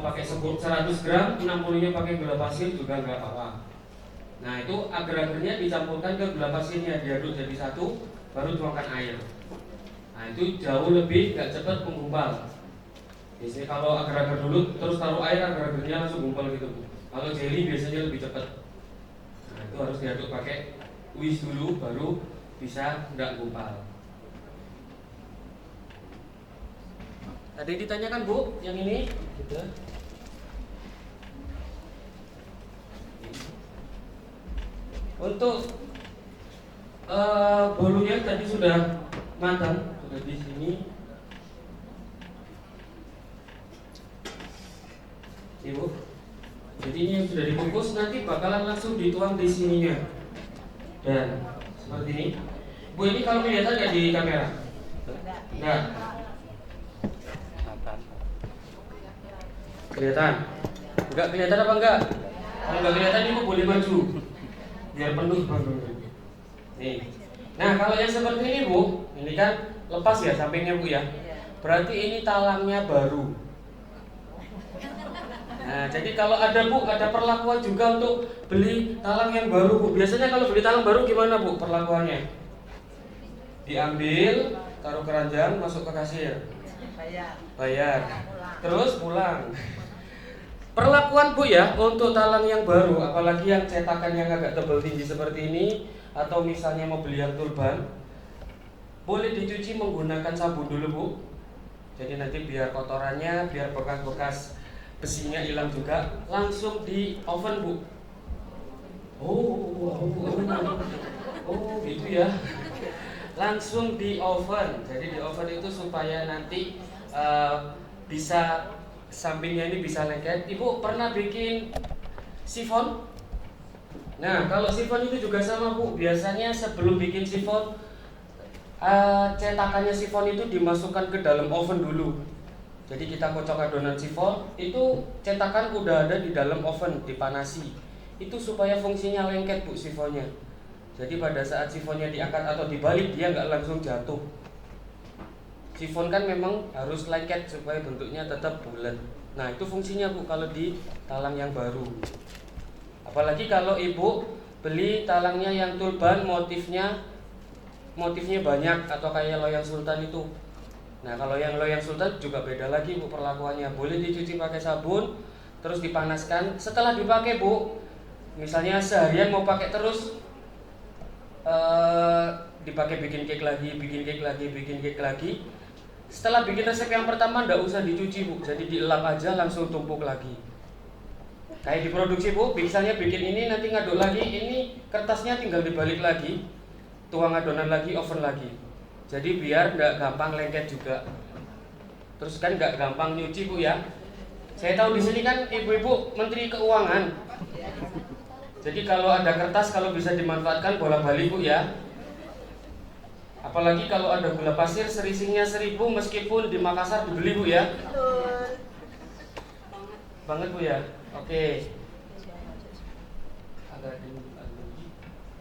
mau pakai 100 gram, 60-nya pakai gula pasir juga nggak apa-apa. Nah itu agar-agarnya dicampurkan ke gula pasirnya, diaduk jadi satu, baru tuangkan air. Nah itu jauh lebih nggak cepat menggumpal. Biasanya kalau agar-agar dulu terus taruh air, agar-agarnya langsung gumpal gitu. Kalau jelly biasanya lebih cepat. Nah itu harus diaduk pakai whisk dulu, baru bisa nggak gumpal. Ada yang ditanyakan Bu, yang ini? Gitu. Untuk bolunya tadi sudah matang, sudah di sini. Ibu, jadi ini yang sudah dibungkus nanti bakalan langsung dituang di sininya. Dan seperti ini. Bu, ini kalau kelihatan nggak di kamera? Enggak. Kelihatan? Enggak kelihatan apa enggak? Kalau enggak kelihatan ibu boleh maju biar penuh. Nih. Nah kalau yang seperti ini Bu, ini kan lepas ya sampingnya Bu ya. Berarti ini talangnya baru. Nah jadi kalau ada Bu, ada perlakuan juga untuk beli talang yang baru Bu. Biasanya kalau beli talang baru gimana Bu perlakuannya? Diambil, taruh keranjang, masuk ke kasir, bayar, terus pulang. Perlakuan Bu ya untuk talang yang baru, apalagi yang cetakan yang agak tebal tinggi seperti ini, atau misalnya mau beli yang turban, boleh dicuci menggunakan sabun dulu Bu. Jadi nanti biar kotorannya, biar bekas-bekas besinya hilang juga, langsung di oven Bu. Oh gitu ya. Langsung di oven. Jadi di oven itu supaya nanti bisa sampingnya ini bisa lengket. Ibu pernah bikin sifon? Nah kalau sifon itu juga sama Bu. Biasanya sebelum bikin sifon, cetakannya sifon itu dimasukkan ke dalam oven dulu. Jadi kita kocok adonan sifon, itu cetakan udah ada di dalam oven, dipanasi. Itu supaya fungsinya lengket Bu sifonnya. Jadi pada saat sifonnya diangkat atau dibalik, dia nggak langsung jatuh. Sifon kan memang harus lengket supaya bentuknya tetap bulat. Nah itu fungsinya Bu kalau di talang yang baru. Apalagi kalau ibu beli talangnya yang turban, motifnya banyak atau kayak loyang sultan itu. Nah kalau yang loyang sultan juga beda lagi Bu perlakuannya. Boleh dicuci pakai sabun, terus dipanaskan. Setelah dipakai Bu, misalnya seharian mau pakai terus, dipakai bikin cake lagi. Setelah bikin resep yang pertama nggak usah dicuci Bu, jadi dielap aja langsung tumpuk lagi. Kayak diproduksi Bu, misalnya bikin ini nanti ngaduk lagi, ini kertasnya tinggal dibalik lagi, tuang adonan lagi, oven lagi. Jadi biar nggak gampang lengket juga. Terus kan nggak gampang nyuci Bu ya. Saya tahu di sini kan ibu-ibu Menteri Keuangan. Jadi kalau ada kertas kalau bisa dimanfaatkan bolak-balik Bu ya. Apalagi kalau ada gula pasir serisingnya 1000 meskipun di Makassar dibeli Bu ya. Banget Bu ya. Oke.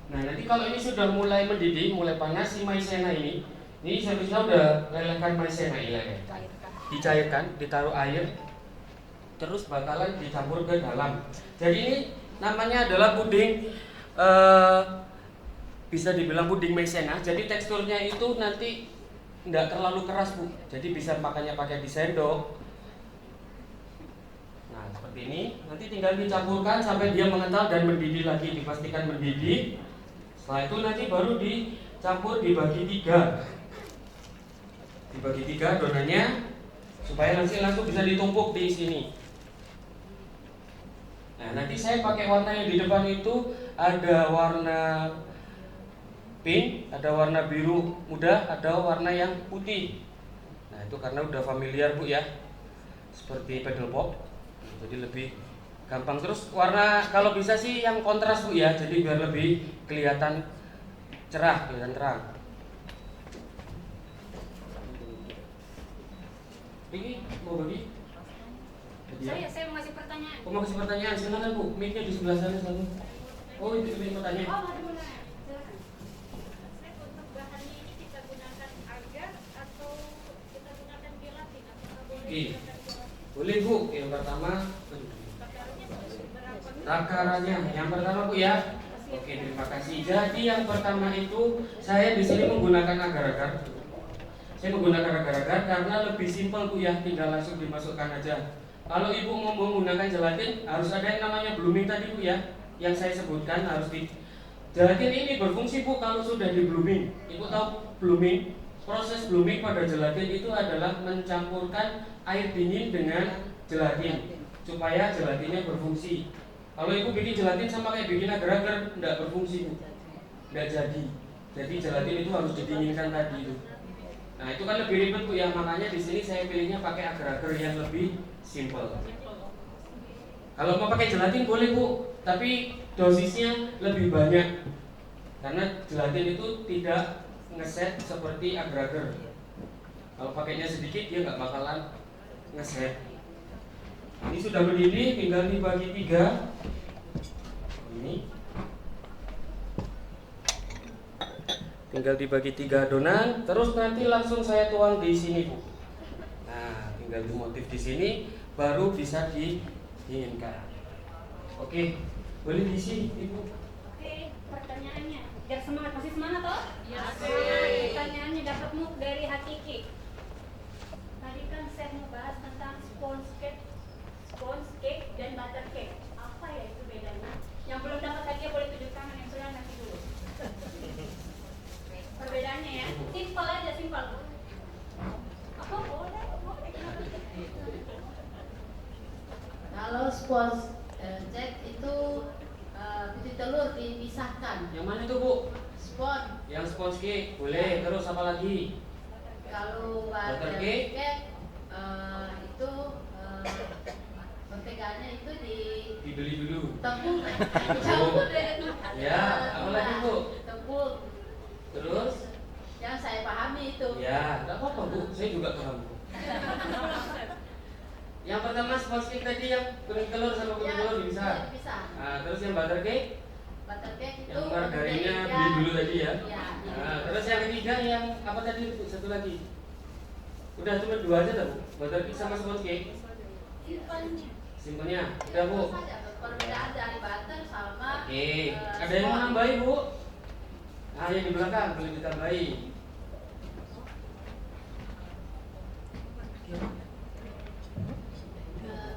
Nah nanti kalau ini sudah mulai mendidih, mulai panas si maizena ini seharusnya udah lelehkan maizena ini. Dicairkan, ditaruh air, terus bakalan dicampur ke dalam. Jadi ini namanya adalah puding, bisa dibilang puding maizena. Jadi teksturnya itu nanti tidak terlalu keras Bu. Jadi bisa makannya pakai di sendok. Nah seperti ini. Nanti tinggal dicampurkan sampai dia mengental dan mendidih lagi. Dipastikan mendidih. Setelah itu nanti baru dicampur, dibagi 3. Dibagi 3 adonannya supaya nanti langsung bisa ditumpuk di sini. Nah nanti saya pakai warna yang di depan itu ada warna pink, ada warna biru muda, ada warna yang putih. Nah itu karena udah familiar Bu ya, seperti pedal pop, jadi lebih gampang. Terus warna kalau bisa sih yang kontras Bu ya, jadi biar lebih kelihatan cerah, kelihatan terang. Ini mau bagi? Saya mau kasih pertanyaan. Oh, mau kasih pertanyaan, silakan Bu. Mic-nya di sebelah sana satu. Oh, itu pertanyaan. Oh, ada pertanyaan. Silakan. Saya untuk bahannya ini kita gunakan agar atau kita gunakan gelatin atau boleh gunakan gelatin? Boleh Bu. Yang pertama Takarannya berapa nih? takarannya. Yang pertama Bu ya. Oke, terima kasih. Jadi yang pertama itu saya di sini menggunakan agar-agar. Saya menggunakan agar-agar karena lebih simpel Bu ya, tinggal langsung dimasukkan aja. Kalau Ibu mau menggunakan gelatin harus ada yang namanya blooming tadi Bu ya, yang saya sebutkan harus di gelatin ini berfungsi Bu kalau sudah di blooming. Ibu tahu blooming? Proses blooming pada gelatin itu adalah mencampurkan air dingin dengan gelatin supaya gelatinnya berfungsi. Kalau Ibu bikin gelatin sama kayak bikin agar-agar tidak berfungsi Bu, tidak jadi. Jadi gelatin itu harus didinginkan tadi itu. Nah itu kan lebih ribet Bu ya, makanya di sini saya pilihnya pakai agar-agar yang lebih simple. Kalau mau pakai gelatin boleh Bu, tapi dosisnya lebih banyak karena gelatin itu tidak ngeset seperti agar-agar. Kalau pakainya sedikit dia nggak bakalan ngeset. Ini sudah mendidih, tinggal dibagi 3. Ini tinggal dibagi 3 adonan, terus nanti langsung saya tuang di sini Bu. Nah, tinggal dimotif di sini, baru bisa didinginkan. Oke, boleh diisi Ibu. Oke, pertanyaannya. Biar semangat, masih semangat toh? Ya, Pertanyaannya dapat muk dari Hakiki. Tadi kan saya mau bahas tentang sponge cake dan butter cake. Apa ya itu bedanya? Yang belum dapat hadiah boleh tunjuk tangan, yang sudah nanti dulu. Perbedaannya ya, simpel aja, simpel. Apa boleh? Kalau sponge cake itu putih telur dipisahkan. Yang mana itu Bu? Sponge. Yang sponge cake, boleh. Terus apa lagi? Kalau Butter butter cake? cake itu menteganya itu Dibeli dulu. ditepung, dicampur dengan Ya, apa lagi Bu? tepung. Terus? Yang saya pahami itu. Ya, nggak apa-apa Bu, saya juga paham Bu. Yang pertama sponge cake tadi yang kuning telur sama kuning telur dipisah. Dipisah. Nah, terus yang butter cake, Butter cake itu yang margarinnya mentega. beli dulu tadi ya. Ya, Nah, terus yang ketiga yang apa tadi Bu? Satu lagi. Udah cuma 2 aja tak Bu? Butter cake sama sponge cake. Simpelnya. Simpelnya, udah Bu. Itu saja perbedaan dari butter sama Oke, ada yang mau nambahin Bu? Nah, yang di belakang boleh ditambahin.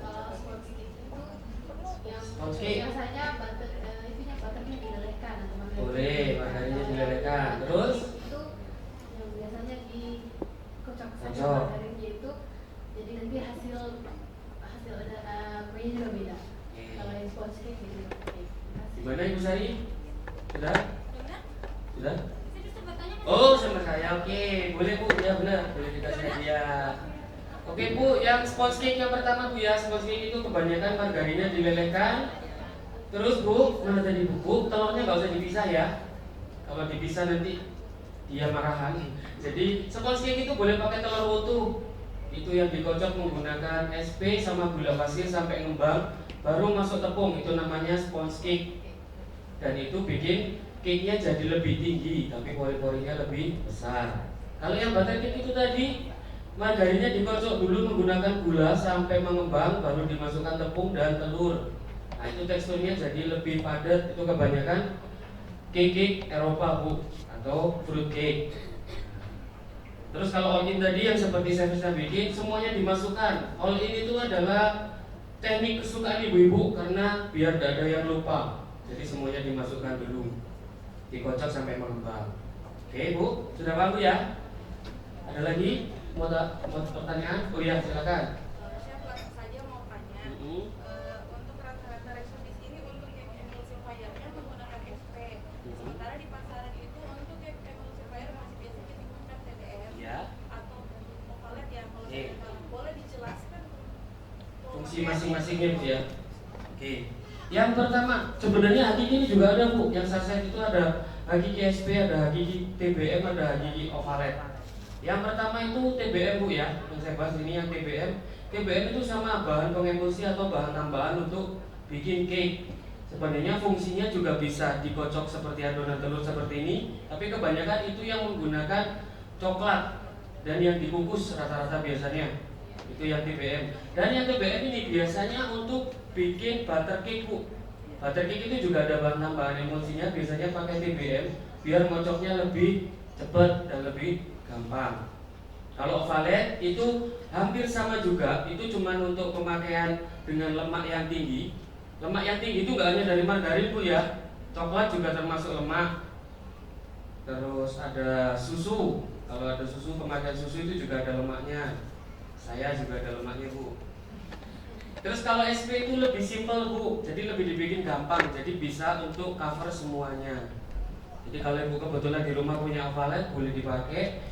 kalau sponge cake itu yang Sponge cake. biasanya butter itunya butternya dilelehkan atau margarin. Boleh, margarinnya dilelehkan. Terus? Itu yang biasanya dikocok saja Kocok. margarinnya itu, jadi nanti hasil kuenya juga beda. Oke. Kalau yang sponge cake gitu. Gimana Ibu Sari? Sudah? Benar? Sudah? Saya bisa bertanya kan? Oh, sama saya. Oke, boleh Bu. Ya benar, boleh dikasih hadiah. Oke Bu, yang sponge cake yang pertama Bu ya. Sponge cake itu kebanyakan margarinnya dilelehkan. Terus Bu, mana tadi Bu? Telurnya nggak usah dipisah ya. Kalau dipisah nanti dia marahan. Jadi sponge cake itu boleh pakai telur utuh. Itu yang dikocok menggunakan SP sama gula pasir sampai ngembang, baru masuk tepung. Itu namanya sponge cake. Dan itu bikin cake-nya jadi lebih tinggi, tapi pori-porinya lebih besar. Kalau yang butter cake itu tadi, margarinnya dikocok dulu menggunakan gula sampai mengembang, baru dimasukkan tepung dan telur. Nah itu teksturnya jadi lebih padat. Itu kebanyakan cake Eropa Bu, atau fruit cake. Terus kalau all in tadi yang seperti saya bisa bikin, semuanya dimasukkan. All in itu adalah teknik kesukaan ibu-ibu karena biar tidak ada yang lupa. Jadi semuanya dimasukkan dulu, dikocok sampai mengembang. Oke Bu, sudah paham Bu ya? Ada lagi? Mau pertanyaan? Oh iya silakan. Saya langsung saja mau tanya. Untuk rata-rata respon di sini untuk cake emulsifiernya menggunakan SP. Sementara di pasaran itu untuk cake emulsifier masih biasanya digunakan TDR Ya. atau ovalet ya. Kalau Oke. saya boleh dijelaskan Fungsi masing-masingnya Bu ya. Oke. Yang pertama, sebenarnya hakiki ini juga ada Bu. Yang saset itu ada hakiki SP, ada hakiki TBM, ada hakiki ovalet. Yang pertama itu TBM Bu ya. Yang saya bahas ini yang TBM. TBM itu sama bahan pengemulsi atau bahan tambahan untuk bikin cake. Sebenarnya fungsinya juga bisa dikocok seperti adonan telur seperti ini, tapi kebanyakan itu yang menggunakan coklat dan yang dikukus rata-rata biasanya. Itu yang TBM. Dan yang TBM ini biasanya untuk bikin butter cake, Bu. Butter cake itu juga ada bahan emulsinya, biasanya pakai TBM biar ngocoknya lebih cepat dan lebih gampang. Kalau ovalet itu hampir sama juga, itu cuma untuk pemakaian dengan lemak yang tinggi. Lemak yang tinggi itu nggak hanya dari margarin, Bu ya. Coklat juga termasuk lemak. Terus ada susu. Kalau ada susu, pemakaian susu itu juga ada lemaknya. Saya juga ada lemaknya, Bu. Terus kalau SP itu lebih simpel, Bu. Jadi lebih dibikin gampang. Jadi bisa untuk cover semuanya. Jadi kalau Ibu kebetulan di rumah punya ovalet, boleh dipakai.